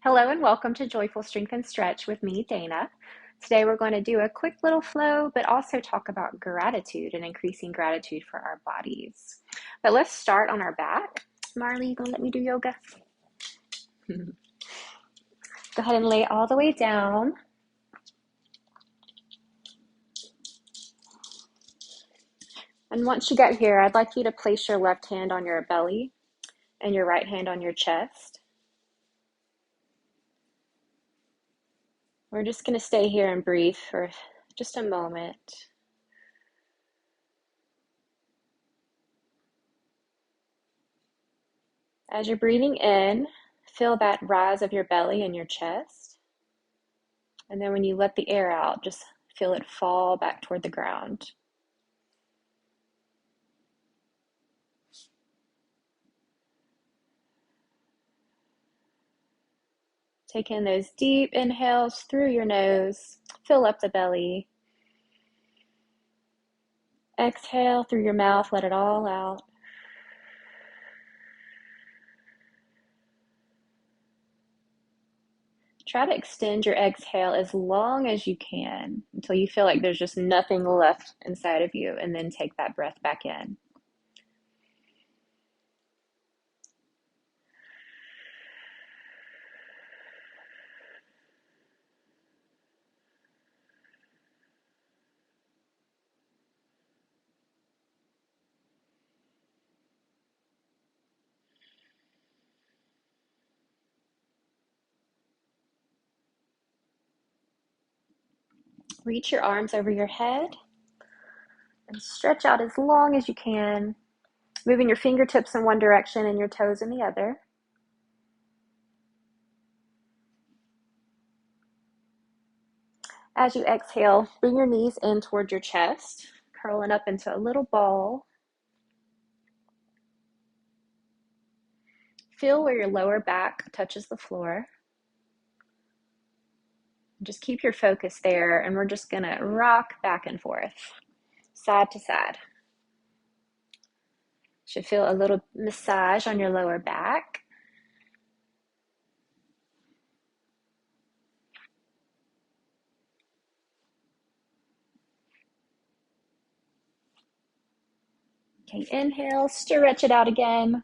Hello and welcome to Joyful Strength and Stretch with me, Dana. Today we're going to do a quick little flow, but also talk about gratitude and increasing gratitude for our bodies. But let's start on our back. Marley, you gonna let me do yoga? Go ahead and lay all the way down. And once you get here, I'd like you to place your left hand on your belly and your right hand on your chest. We're just going to stay here and breathe for just a moment. As you're breathing in, feel that rise of your belly and your chest. And then when you let the air out, just feel it fall back toward the ground. Take in those deep inhales through your nose. Fill up the belly. Exhale through your mouth, let it all out. Try to extend your exhale as long as you can until you feel like there's just nothing left inside of you, and then take that breath back in. Reach your arms over your head and stretch out as long as you can, moving your fingertips in one direction and your toes in the other. As you exhale, bring your knees in toward your chest, curling up into a little ball. Feel where your lower back touches the floor. Just keep your focus there, and we're just going to rock back and forth, side to side. Should feel a little massage on your lower back. Okay, inhale, stretch it out again.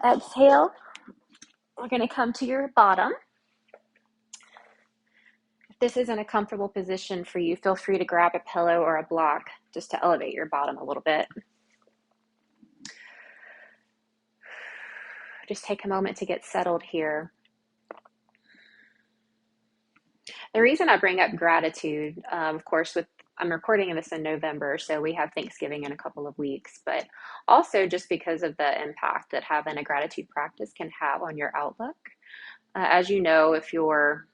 Exhale, we're going to come to your bottom. If this isn't a comfortable position for you, feel free to grab a pillow or a block just to elevate your bottom a little bit. Just take a moment to get settled here. The reason I bring up gratitude, of course, I'm recording this in November, so we have Thanksgiving in a couple of weeks, but also just because of the impact that having a gratitude practice can have on your outlook. As you know, if you're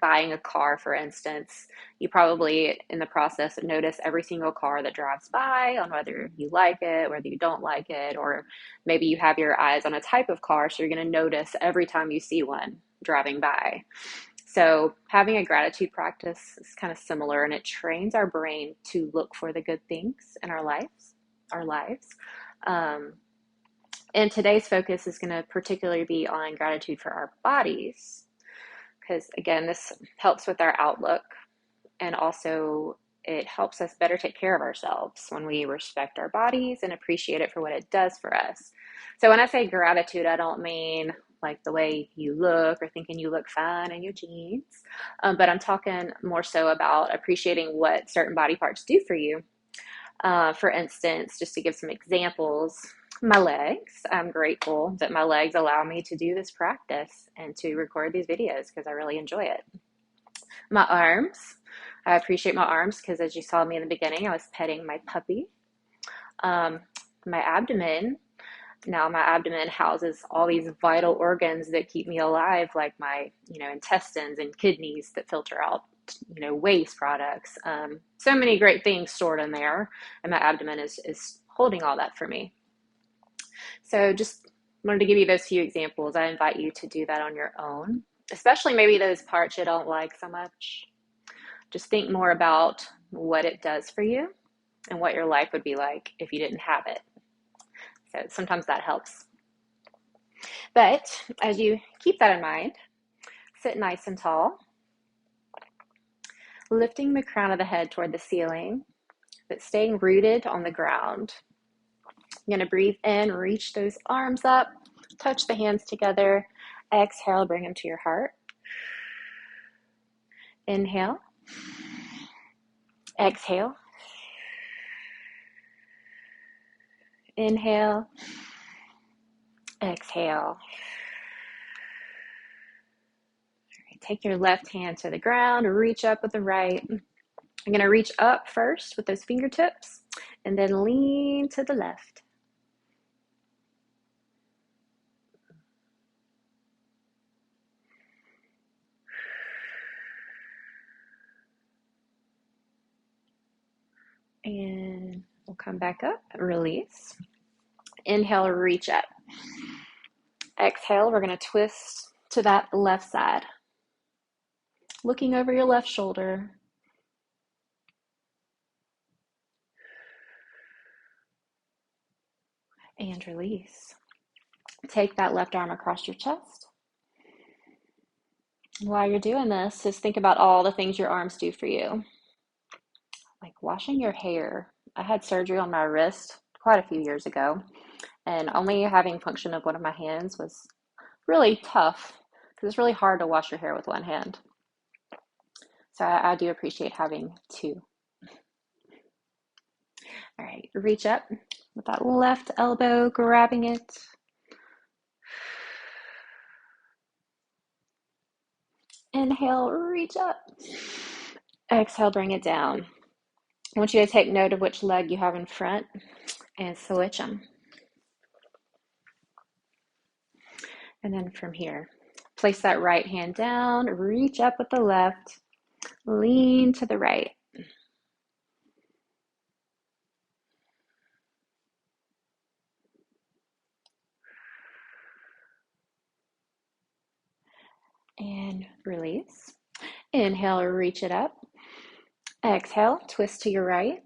buying a car, for instance, you probably in the process notice every single car that drives by on whether you like it, whether you don't like it, or maybe you have your eyes on a type of car, so you're going to notice every time you see one driving by. So having a gratitude practice is kind of similar, and it trains our brain to look for the good things in our lives. And today's focus is going to particularly be on gratitude for our bodies, because again, this helps with our outlook, and also it helps us better take care of ourselves when we respect our bodies and appreciate it for what it does for us. So when I say gratitude, I don't mean like the way you look or thinking you look fine in your jeans, but I'm talking more so about appreciating what certain body parts do for you. For instance, just to give some examples, my legs. I'm grateful that my legs allow me to do this practice and to record these videos because I really enjoy it. My arms. I appreciate my arms because, as you saw me in the beginning, I was petting my puppy. My abdomen. Now my abdomen houses all these vital organs that keep me alive, like my intestines and kidneys that filter out waste products. So many great things stored in there, and my abdomen is holding all that for me. So just wanted to give you those few examples. I invite you to do that on your own, especially maybe those parts you don't like so much. Just think more about what it does for you and what your life would be like if you didn't have it. So sometimes that helps. But as you keep that in mind, sit nice and tall, lifting the crown of the head toward the ceiling, but staying rooted on the ground. You're going to breathe in, reach those arms up, touch the hands together. Exhale, bring them to your heart. Inhale. Exhale. Inhale. Exhale. Take your left hand to the ground, reach up with the right. I'm going to reach up first with those fingertips and then lean to the left. And we'll come back up, release. Inhale, reach up. Exhale, we're going to twist to that left side. Looking over your left shoulder. And release. Take that left arm across your chest. While you're doing this, just think about all the things your arms do for you. Like washing your hair. I had surgery on my wrist quite a few years ago, and only having function of one of my hands was really tough because it's really hard to wash your hair with one hand. So I do appreciate having two. All right, reach up with that left elbow, grabbing it. Inhale, reach up. Exhale, bring it down. I want you to take note of which leg you have in front and switch them. And then from here, place that right hand down, reach up with the left, lean to the right. And release. Inhale, reach it up. Exhale, twist to your right.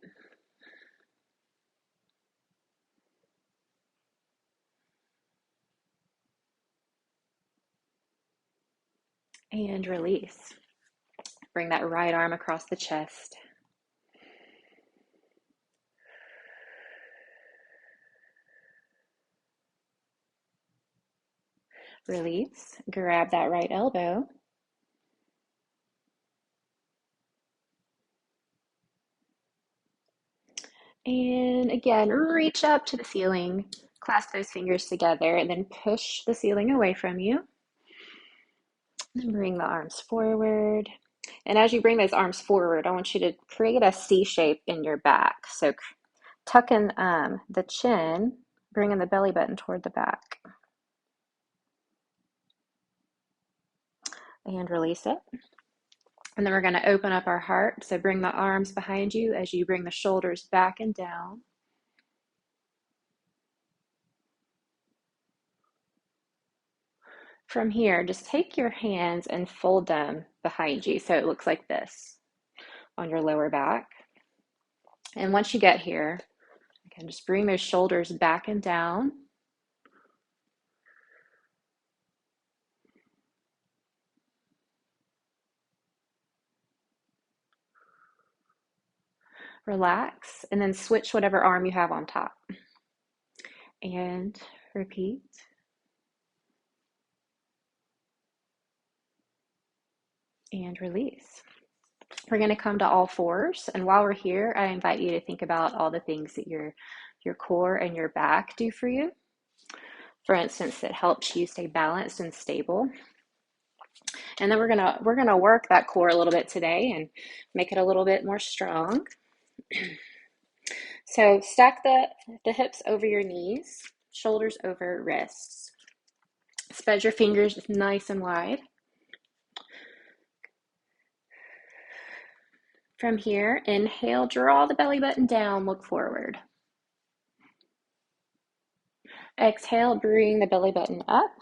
And release. Bring that right arm across the chest. Release. Grab that right elbow. And again, reach up to the ceiling. Clasp those fingers together and then push the ceiling away from you. And bring the arms forward. And as you bring those arms forward, I want you to create a C shape in your back. So tuck in the chin, bringing the belly button toward the back. And release it. And then we're going to open up our heart. So bring the arms behind you as you bring the shoulders back and down. From here, just take your hands and fold them behind you so it looks like this on your lower back. And once you get here, again, just bring those shoulders back and down. Relax, and then switch whatever arm you have on top. And repeat. And release. We're going to come to all fours, and while we're here, I invite you to think about all the things that your core and your back do for you. For instance, it helps you stay balanced and stable. And then we're gonna work that core a little bit today and make it a little bit more strong. So stack the hips over your knees, shoulders over wrists. Spread your fingers nice and wide. From here, inhale, draw the belly button down, look forward. Exhale, bring the belly button up.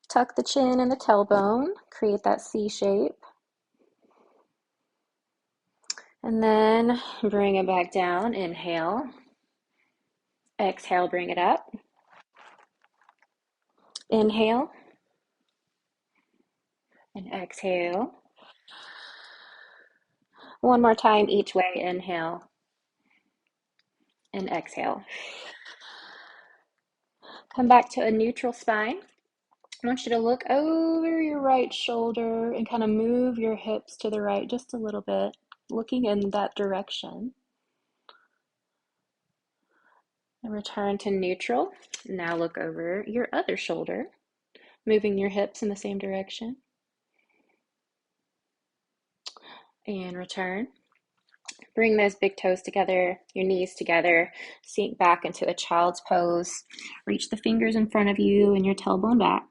Tuck the chin and the tailbone, create that C shape. And then bring it back down, inhale. Exhale, bring it up. Inhale and exhale. One more time each way. Inhale and exhale. Come back to a neutral spine. I want you to look over your right shoulder and kind of move your hips to the right just a little bit, looking in that direction. And return to neutral. Now look over your other shoulder, moving your hips in the same direction. And return. Bring those big toes together, your knees together, sink back into a child's pose. Reach the fingers in front of you and your tailbone back.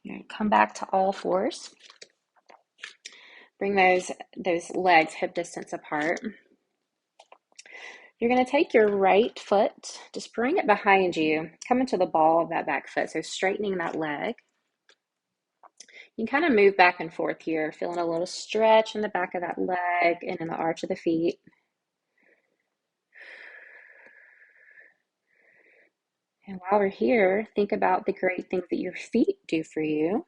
You're going to come back to all fours. Bring those legs hip distance apart. You're going to take your right foot, just bring it behind you, come into the ball of that back foot, so straightening that leg. You can kind of move back and forth here, feeling a little stretch in the back of that leg and in the arch of the feet. And while we're here, think about the great things that your feet do for you.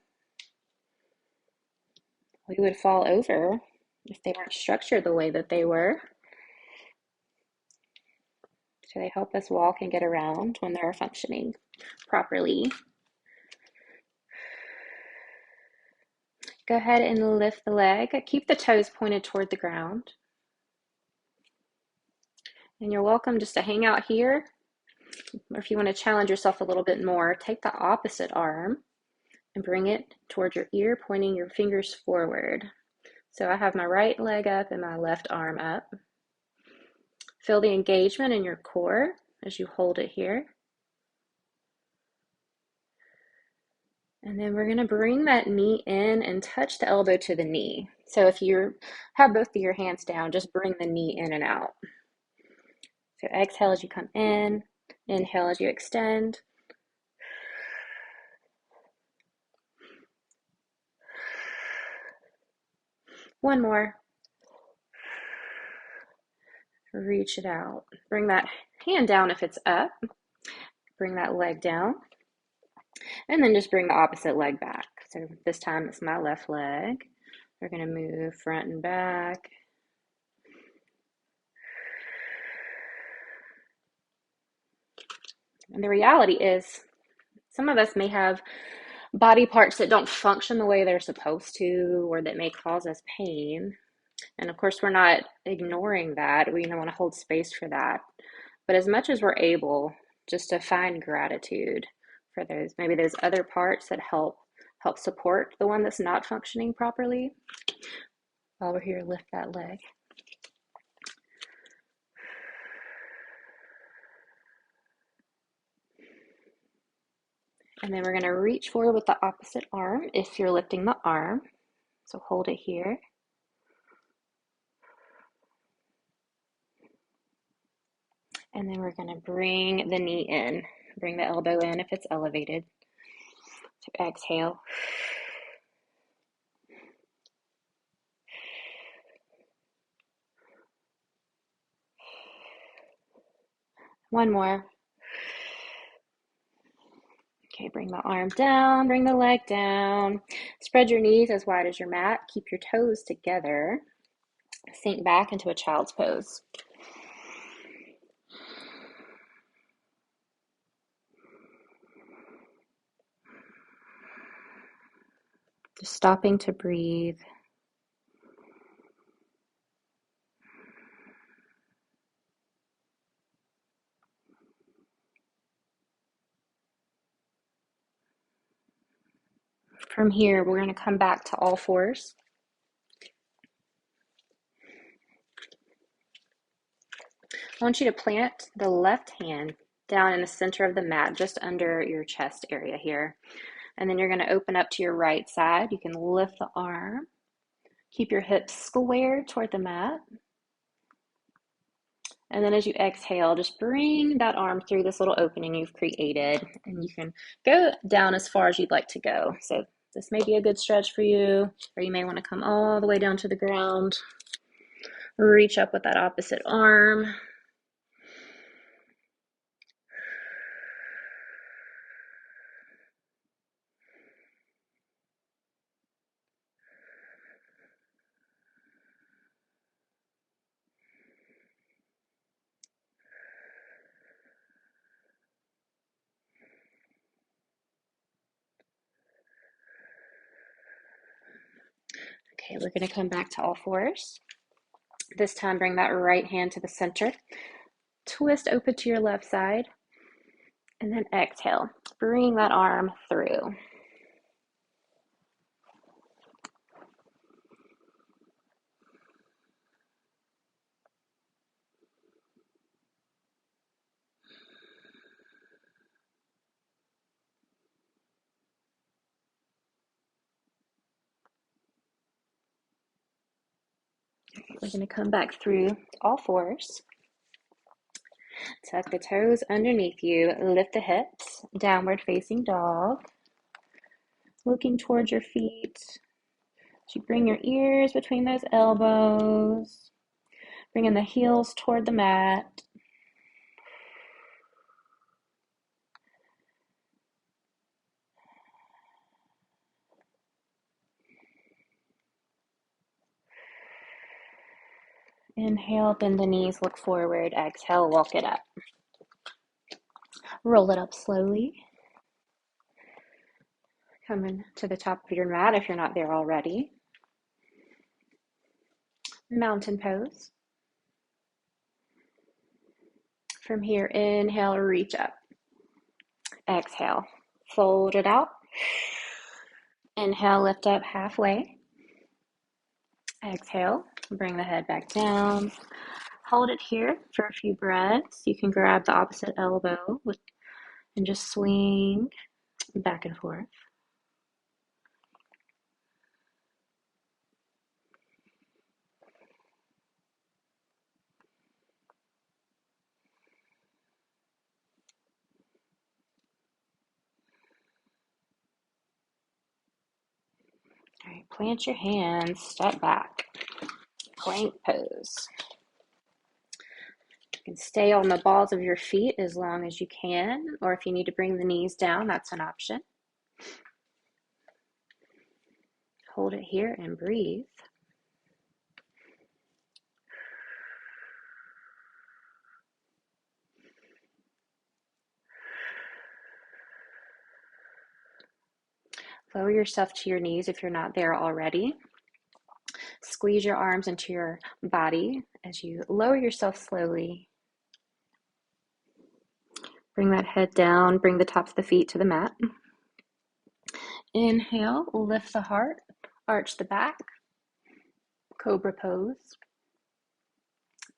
We would fall over if they weren't structured the way that they were. So they help us walk and get around when they're functioning properly. Go ahead and lift the leg. Keep the toes pointed toward the ground. And you're welcome just to hang out here. Or if you want to challenge yourself a little bit more, take the opposite arm and bring it towards your ear, pointing your fingers forward. So I have my right leg up and my left arm up. Feel the engagement in your core as you hold it here. And then we're going to bring that knee in and touch the elbow to the knee. So if you have both of your hands down, just bring the knee in and out. So exhale as you come in, inhale as you extend. One more. Reach it out. Bring that hand down if it's up. Bring that leg down. And then just bring the opposite leg back. So this time it's my left leg. We're going to move front and back. And the reality is, some of us may have body parts that don't function the way they're supposed to, or that may cause us pain. And of course, we're not ignoring that. We want to hold space for that. But as much as we're able, just to find gratitude for those, maybe those other parts that help support the one that's not functioning properly. While we're here, lift that leg. And then we're going to reach forward with the opposite arm if you're lifting the arm. So hold it here. And then we're going to bring the knee in. Bring the elbow in if it's elevated. So exhale. One more. Okay, bring the arm down, bring the leg down. Spread your knees as wide as your mat. Keep your toes together. Sink back into a child's pose. Just stopping to breathe. From here, we're going to come back to all fours. I want you to plant the left hand down in the center of the mat, just under your chest area here. And then you're going to open up to your right side. You can lift the arm. Keep your hips square toward the mat. And then as you exhale, just bring that arm through this little opening you've created. And you can go down as far as you'd like to go. So This may be a good stretch for you, or you may want to come all the way down to the ground. Reach up with that opposite arm. Okay, we're going to come back to all fours. This time, bring that right hand to the center. Twist open to your left side. And then exhale. Bring that arm through. We're going to come back through all fours. Tuck the toes underneath you. Lift the hips. Downward facing dog. Looking towards your feet. So you bring your ears between those elbows. Bringing the heels toward the mat. Inhale, bend the knees, look forward. Exhale, walk it up. Roll it up slowly. Coming to the top of your mat if you're not there already. Mountain pose. From here, inhale, reach up. Exhale, fold it out. Inhale, lift up halfway. Exhale, bring the head back down. Hold it here for a few breaths. You can grab the opposite elbow and just swing back and forth. All right, plant your hands, step back. Plank pose. You can stay on the balls of your feet as long as you can, or if you need to bring the knees down, that's an option. Hold it here and breathe. Lower yourself to your knees if you're not there already. Squeeze your arms into your body as you lower yourself slowly. Bring that head down, bring the tops of the feet to the mat. Inhale, lift the heart, arch the back, cobra pose.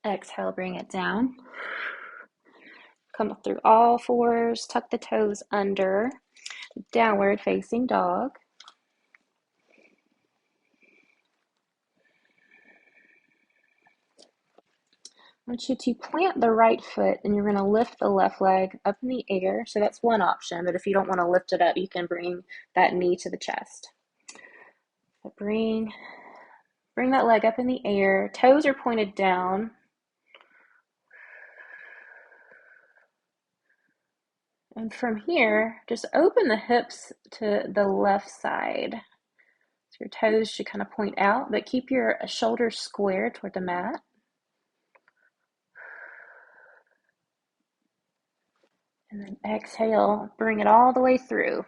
Exhale, bring it down. Come up through all fours, tuck the toes under, downward facing dog. I want you to plant the right foot and you're going to lift the left leg up in the air. So that's one option, but if you don't want to lift it up, you can bring that knee to the chest. So bring that leg up in the air. Toes are pointed down. And from here, just open the hips to the left side. So your toes should kind of point out, but keep your shoulders square toward the mat. And then exhale, bring it all the way through.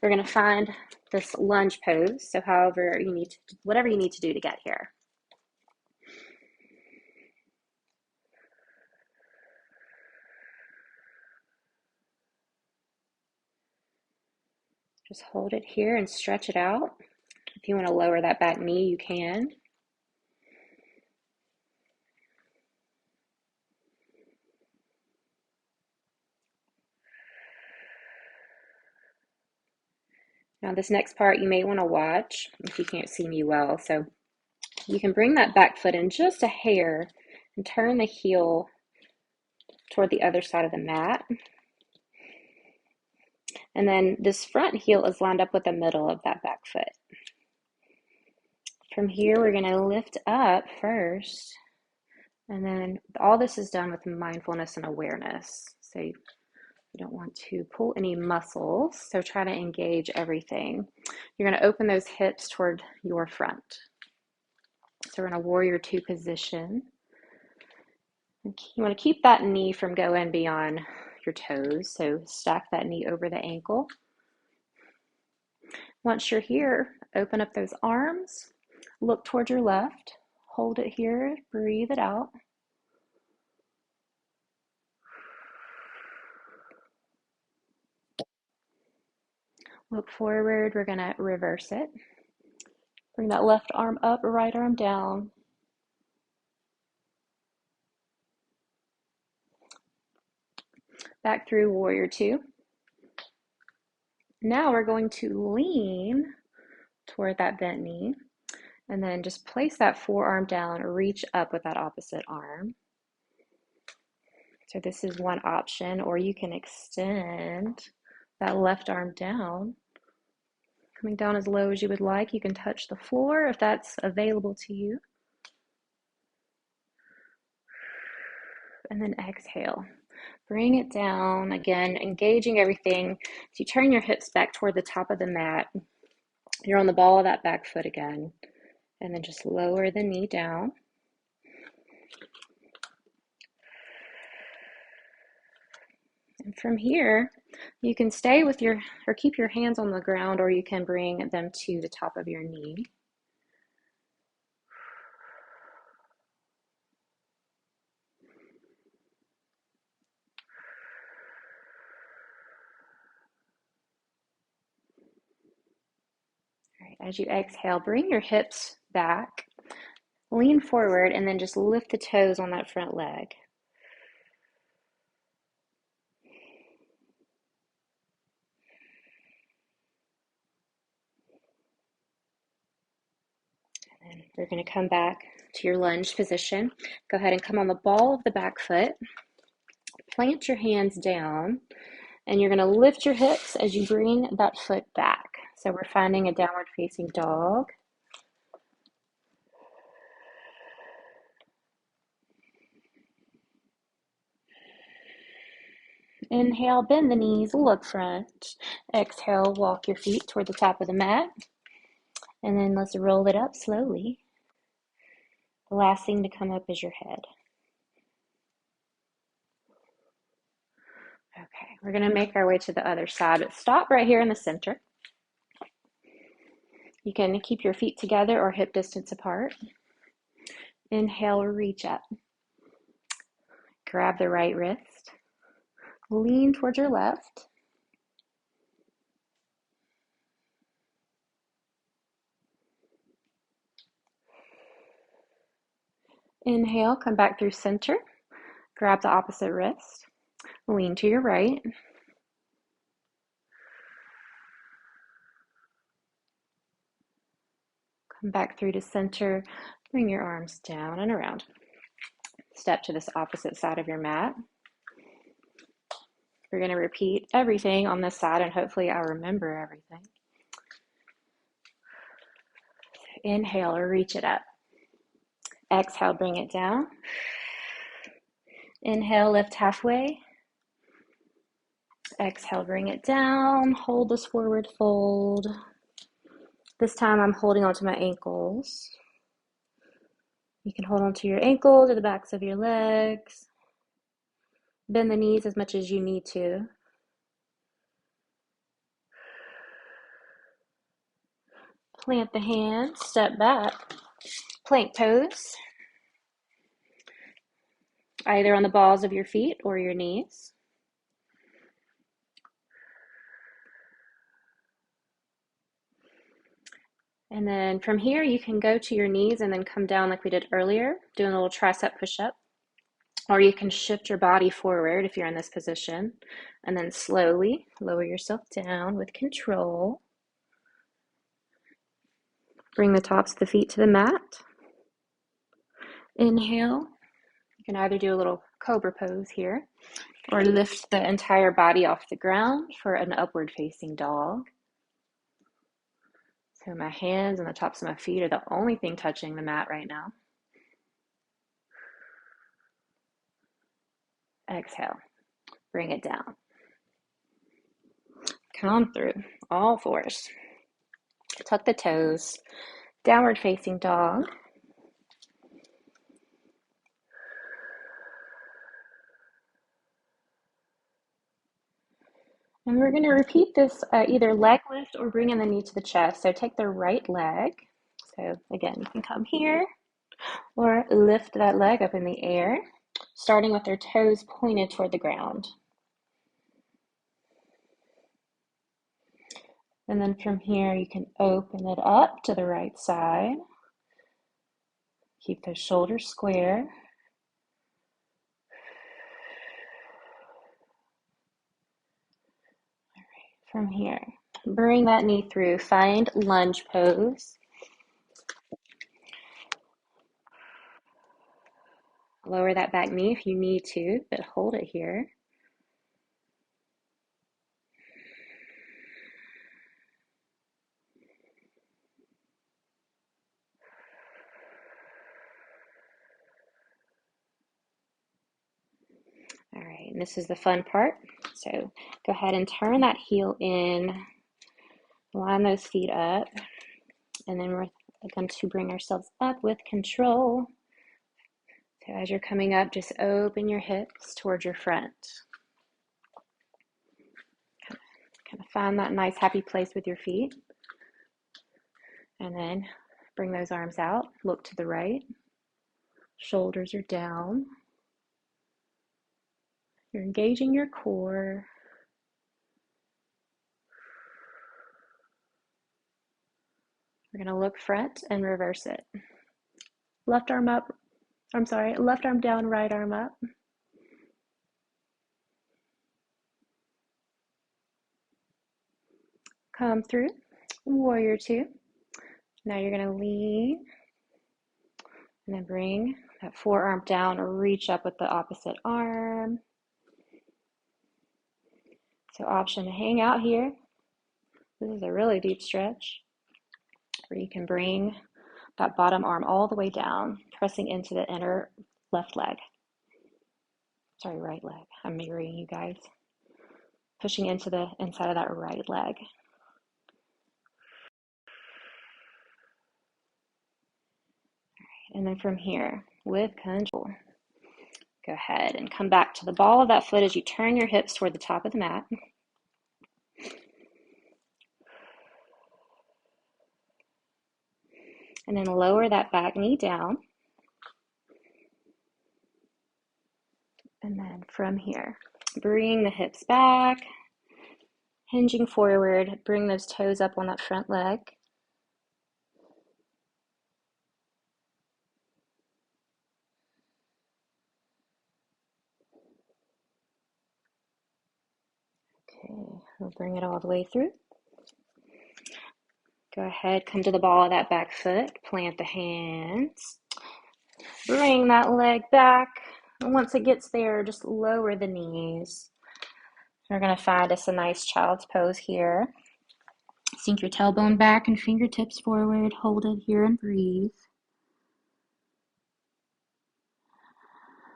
We're going to find this lunge pose. So whatever you need to do to get here. Just hold it here and stretch it out. If you want to lower that back knee, you can. Now this next part you may want to watch if you can't see me well. So you can bring that back foot in just a hair and turn the heel toward the other side of the mat. And then this front heel is lined up with the middle of that back foot. From here, we're going to lift up first. And then all this is done with mindfulness and awareness. So you don't want to pull any muscles. So try to engage everything. You're going to open those hips toward your front. So we're in a warrior two position. You want to keep that knee from going beyond your toes. So stack that knee over the ankle. Once you're here, open up those arms. Look toward your left. Hold it here. Breathe it out. Look forward. We're going to reverse it. Bring that left arm up, right arm down. Back through warrior two. Now we're going to lean toward that bent knee. And then just place that forearm down, reach up with that opposite arm. So this is one option, or you can extend that left arm down, coming down as low as you would like. You can touch the floor if that's available to you. And then exhale. Bring it down, again, engaging everything. So you turn your hips back toward the top of the mat. You're on the ball of that back foot again. And then just lower the knee down. And from here, you can stay with your, or keep your hands on the ground, or you can bring them to the top of your knee. All right, as you exhale, bring your hips back, lean forward, and then just lift the toes on that front leg. And we're going to come back to your lunge position. Go ahead and come on the ball of the back foot. Plant your hands down, and you're going to lift your hips as you bring that foot back. So we're finding a downward facing dog. Inhale, bend the knees, look front. Exhale, walk your feet toward the top of the mat. And then let's roll it up slowly. The last thing to come up is your head. Okay, we're going to make our way to the other side, but stop right here in the center. You can keep your feet together or hip distance apart. Inhale, reach up. Grab the right wrist. Lean towards your left. Inhale, come back through center. Grab the opposite wrist. Lean to your right. Come back through to center. Bring your arms down and around. Step to this opposite side of your mat. We're going to repeat everything on this side, and hopefully I'll remember everything. Inhale, reach it up. Exhale, bring it down. Inhale, lift halfway. Exhale, bring it down. Hold this forward fold. This time I'm holding onto my ankles. You can hold onto your ankles or the backs of your legs. Bend the knees as much as you need to. Plant the hands, step back. Plank pose. Either on the balls of your feet or your knees. And then from here, you can go to your knees and then come down like we did earlier, doing a little tricep push-up. Or you can shift your body forward if you're in this position, and then slowly lower yourself down with control. Bring the tops of the feet to the mat. Inhale. You can either do a little cobra pose here. or lift the entire body off the ground for an upward facing dog. So my hands and the tops of my feet are the only thing touching the mat right now. Exhale, bring it down. Come through, all fours. Tuck the toes, downward facing dog. And we're going to repeat this either leg lift or bringing the knee to the chest. So take the right leg. So again, you can come here or lift that leg up in the air, starting with their toes pointed toward the ground. And then from here, you can open it up to the right side. Keep those shoulders square. All right, from here, bring that knee through. Find lunge pose. Lower that back knee if you need to, but hold it here. All right, and this is the fun part. So go ahead and turn that heel in, line those feet up, and then we're going to bring ourselves up with control. So as you're coming up, just open your hips towards your front. Kind of find that nice happy place with your feet. And then bring those arms out, look to the right. Shoulders are down. You're engaging your core. We're going to look front and reverse it. Left arm up. Left arm down, right arm up. Come through, warrior two. Now you're going to lean and then bring that forearm down or reach up with the opposite arm. So option to hang out here. This is a really deep stretch where you can bring that bottom arm all the way down, pressing into the inner right leg. I'm mirroring you guys. Pushing into the inside of that right leg. And then from here, with control, go ahead and come back to the ball of that foot as you turn your hips toward the top of the mat. And then lower that back knee down. And then from here, bring the hips back, hinging forward, bring those toes up on that front leg. Okay, we'll bring it all the way through. Go ahead, come to the ball of that back foot, plant the hands, bring that leg back. And once it gets there, just lower the knees. We're going to find us a nice child's pose here. Sink your tailbone back and fingertips forward. Hold it here and breathe.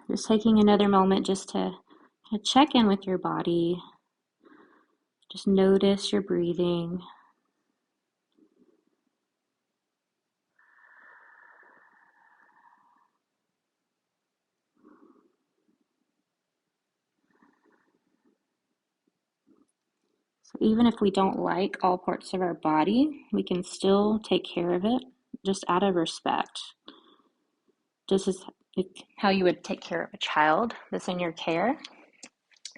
Just taking another moment just to check in with your body. Just notice your breathing. So even if we don't like all parts of our body, we can still take care of it just out of respect. This is how you would take care of a child that's in your care.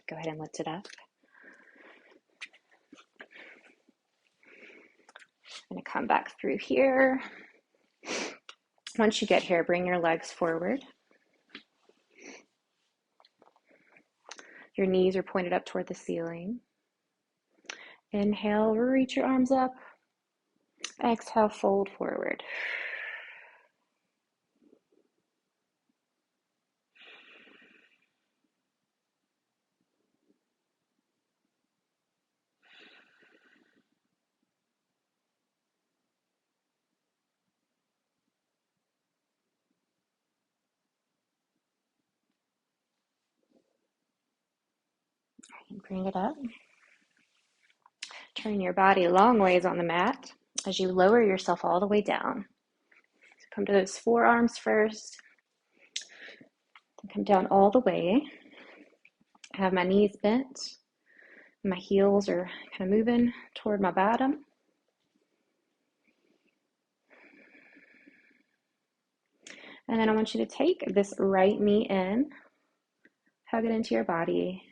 Go ahead and lift it up. I'm going to come back through here. Once you get here, bring your legs forward. Your knees are pointed up toward the ceiling. Inhale, reach your arms up. Exhale, fold forward. And bring it up. Turn your body long ways on the mat as you lower yourself all the way down. So come to those forearms first. Come down all the way. I have my knees bent. My heels are kind of moving toward my bottom. And then I want you to take this right knee in, hug it into your body.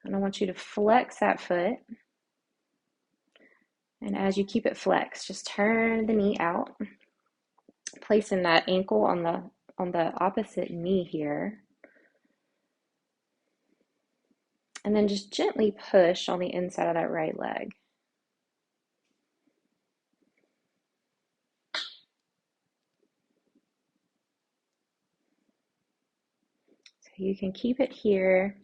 And I want you to flex that foot. And as you keep it flexed, just turn the knee out, placing that ankle on the opposite knee here. And then just gently push on the inside of that right leg. So you can keep it here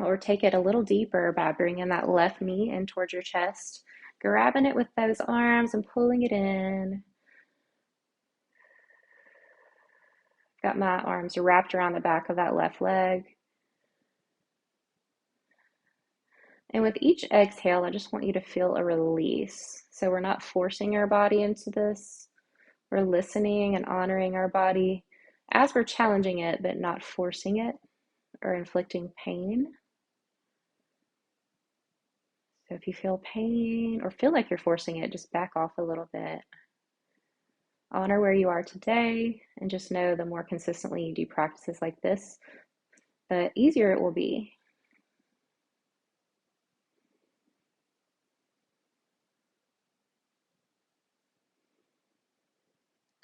or take it a little deeper by bringing that left knee in towards your chest, grabbing it with those arms and pulling it in. Got my arms wrapped around the back of that left leg. And with each exhale, I just want you to feel a release. So we're not forcing our body into this. We're listening and honoring our body as we're challenging it, but not forcing it or inflicting pain. So if you feel pain or feel like you're forcing it, just back off a little bit. Honor where you are today, and just know the more consistently you do practices like this, the easier it will be.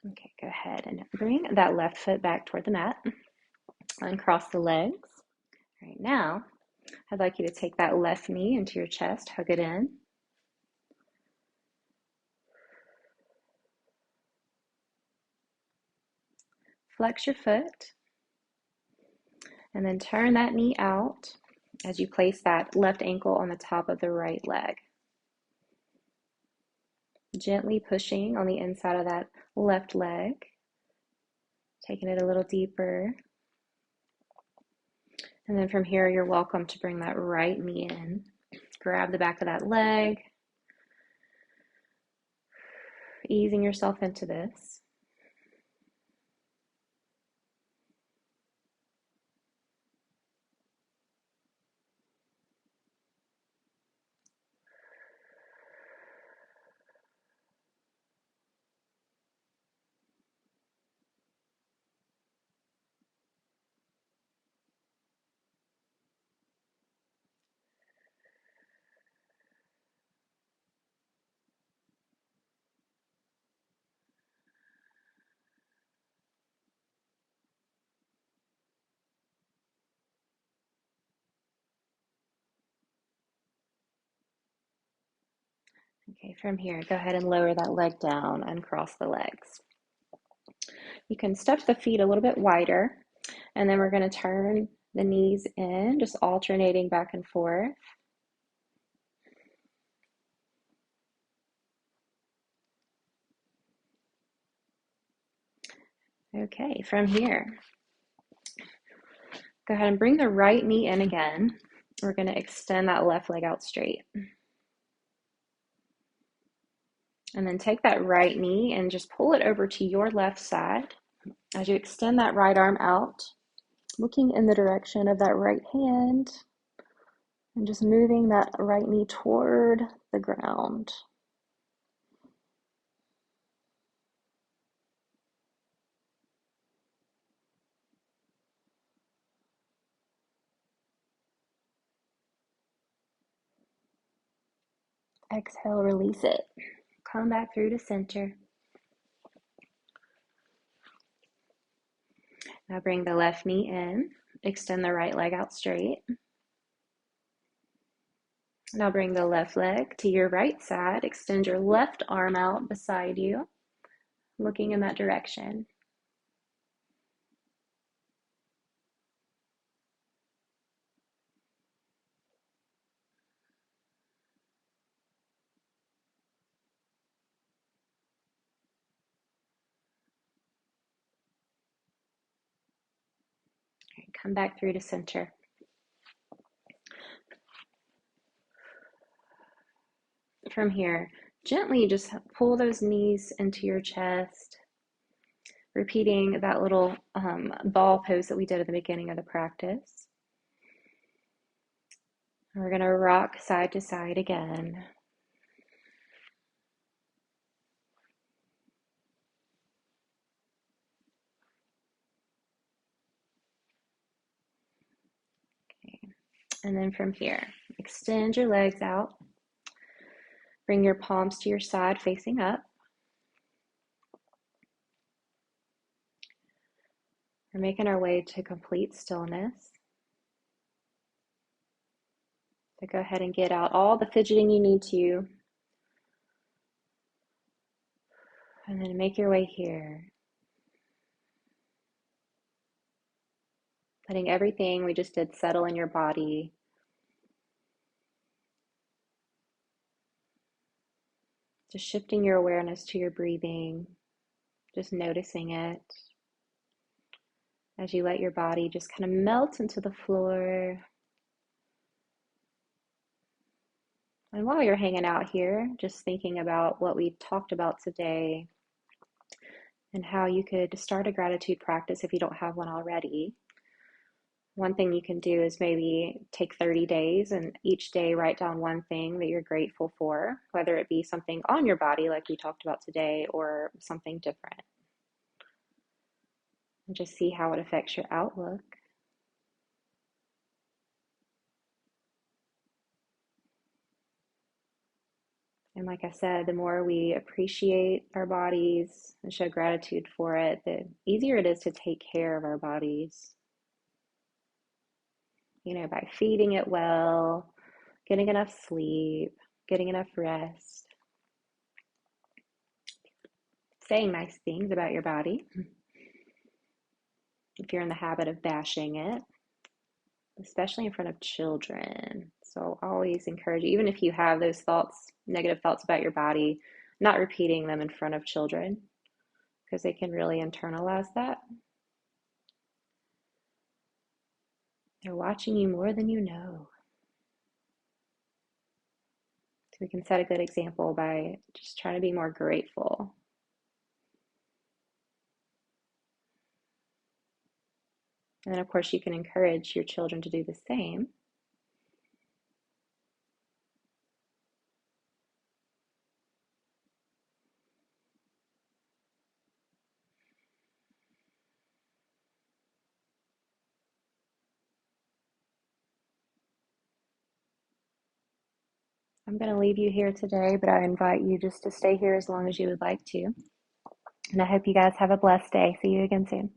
Okay, go ahead and bring that left foot back toward the mat. Uncross the legs. All right, now I'd like you to take that left knee into your chest, hug it in. Flex your foot, and then turn that knee out as you place that left ankle on the top of the right leg. Gently pushing on the inside of that left leg, taking it a little deeper. And then from here, you're welcome to bring that right knee in. Grab the back of that leg, easing yourself into this. Okay, from here, go ahead and lower that leg down, uncross the legs. You can step the feet a little bit wider, and then we're going to turn the knees in, just alternating back and forth. Okay, from here, go ahead and bring the right knee in again. We're going to extend that left leg out straight. And then take that right knee and just pull it over to your left side. As you extend that right arm out, looking in the direction of that right hand, and just moving that right knee toward the ground. Exhale, release it. Come back through to center. Now bring the left knee in. Extend the right leg out straight. Now bring the left leg to your right side. Extend your left arm out beside you, looking in that direction. Come back through to center. From here, gently just pull those knees into your chest, repeating that little ball pose that we did at the beginning of the practice. We're going to rock side to side again. Okay. And then from here, extend your legs out. Bring your palms to your side facing up. We're making our way to complete stillness. So go ahead and get out all the fidgeting you need to. And then make your way here. Letting everything we just did settle in your body. Just shifting your awareness to your breathing. Just noticing it. As you let your body just kind of melt into the floor. And while you're hanging out here, just thinking about what we talked about today and how you could start a gratitude practice if you don't have one already. One thing you can do is maybe take 30 days and each day write down one thing that you're grateful for, whether it be something on your body like we talked about today or something different. And just see how it affects your outlook. And like I said, the more we appreciate our bodies and show gratitude for it, the easier it is to take care of our bodies. You know, by feeding it well, getting enough sleep, getting enough rest, saying nice things about your body. If you're in the habit of bashing it, especially in front of children. So always encourage, even if you have those thoughts, negative thoughts about your body, not repeating them in front of children because they can really internalize that. They're watching you more than you know. So we can set a good example by just trying to be more grateful. And then, of course, you can encourage your children to do the same. I'm going to leave you here today, but I invite you just to stay here as long as you would like to. And I hope you guys have a blessed day. See you again soon.